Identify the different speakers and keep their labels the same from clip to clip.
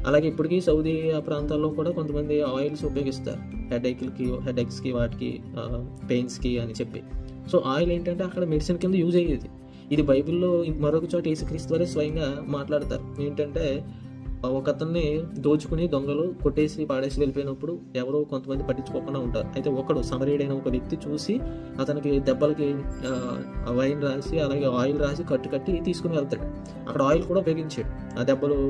Speaker 1: అలాగే ఇప్పటికీ సౌదీ ఆ ప్రాంతాల్లో కూడా కొంతమంది ఆయిల్స్ ఉపయోగిస్తారు హెడేక్స్కి వాటికి పెయిన్స్కి అని చెప్పి. సో ఆయిల్ ఏంటంటే అక్కడ మెడిసిన్ కింద యూజ్ అయ్యేది. ఇది బైబిల్లో మరొక చోట యేసుక్రీస్తు వారే స్వయంగా మాట్లాడతారు. ఏంటంటే ఒకతన్ని దోచుకుని దొంగలు కొట్టేసి పాడేసి వెళ్ళిపోయినప్పుడు ఎవరో కొంతమంది పట్టించుకోకుండా ఉంటారు. అయితే ఒకడు సమరీయుడైన ఒక వ్యక్తి చూసి అతనికి దెబ్బలకి వైన్ రాసి అలాగే ఆయిల్ రాసి కట్టి తీసుకుని వెళ్తాడు. అక్కడ ఆయిల్ కూడా ఉపయోగించాడు ఆ దెబ్బలు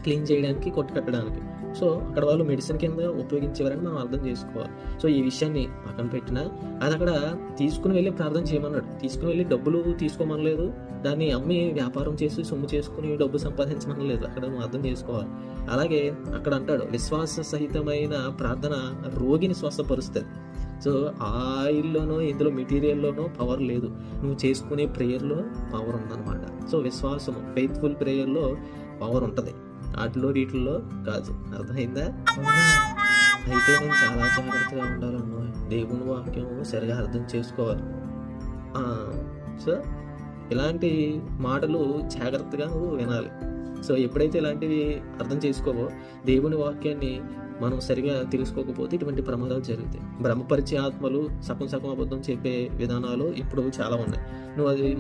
Speaker 1: క్లీన్ చేయడానికి, కొట్టు కట్టడానికి. సో అక్కడ వాళ్ళు మెడిసిన్ కింద ఉపయోగించేవారని మనం అర్థం చేసుకోవాలి. సో ఈ విషయాన్ని పక్కన పెట్టినా అది అక్కడ తీసుకుని వెళ్ళి ప్రార్థన చేయమన్నాడు. తీసుకుని వెళ్ళి డబ్బులు తీసుకోమనలేదు, దాన్ని అమ్మి వ్యాపారం చేసి సొమ్ము చేసుకుని డబ్బు సంపాదించమనలేదు. అక్కడ మనం అర్థం చేసుకోవాలి. అలాగే అక్కడ అంటాడు, విశ్వాస సహితమైన ప్రార్థన రోగిని స్వస్థపరుస్తుంది. సో ఆయిల్లోనో ఇందులో మెటీరియల్లోనో పవర్ లేదు, నువ్వు చేసుకునే ప్రేయర్లో పవర్ ఉందన్నమాట. సో విశ్వాసము, ఫెయిత్ఫుల్ ప్రేయర్లో పవర్ ఉంటుంది, వాటిలో వీటిల్లో కాదు. అర్థమైందా? అయితే నేను చాలా జాగ్రత్తగా ఉండాలన్నా, దేవుని వాక్యం సరిగా అర్థం చేసుకోవాలి. సో ఇలాంటి మాటలు జాగ్రత్తగా నువ్వు వినాలి. సో ఎప్పుడైతే ఇలాంటివి అర్థం చేసుకోవో, దేవుని వాక్యాన్ని మనం సరిగా తెలుసుకోకపోతే ఇటువంటి ప్రమాదాలు జరుగుతాయి. భ్రమపరిచే ఆత్మలు, సగం అబద్ధం చెప్పే విధానాలు ఇప్పుడు చాలా ఉన్నాయి.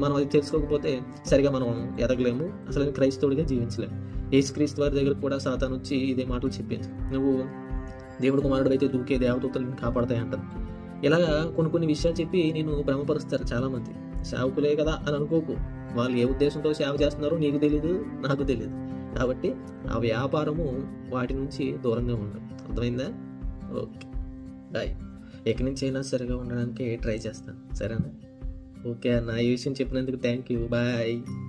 Speaker 1: మనం అది తెలుసుకోకపోతే సరిగా మనం ఎదగలేము, అసలు క్రైస్తవుడిగా జీవించలేము. యేసుక్రీస్తు వారి దగ్గర కూడా సాతాను వచ్చి ఇదే మాటలు చెప్పింది, నువ్వు దేవుడు కుమారుడు అయితే దూకే దేవదూతలను కాపాడతాయి అంటారు. ఇలాగా కొన్ని విషయాలు చెప్పి నేను భ్రమపరుస్తారు చాలామంది. సేవకులే కదా అని అనుకోకు, వాళ్ళు ఏ ఉద్దేశంతో సేవ చేస్తున్నారో నీకు తెలీదు, నాకు తెలీదు. కాబట్టి ఆ వ్యాపారము వాటి నుంచి దూరంగా ఉండు. అర్థమైందా? Okay, bye. ఎక్కడి నుంచి అయినా సరిగా ఉండడానికి ట్రై చేస్తాను, సరేనా? ఓకే అన్న, ఈ విషయం చెప్పినందుకు థ్యాంక్ యూ, బాయ్.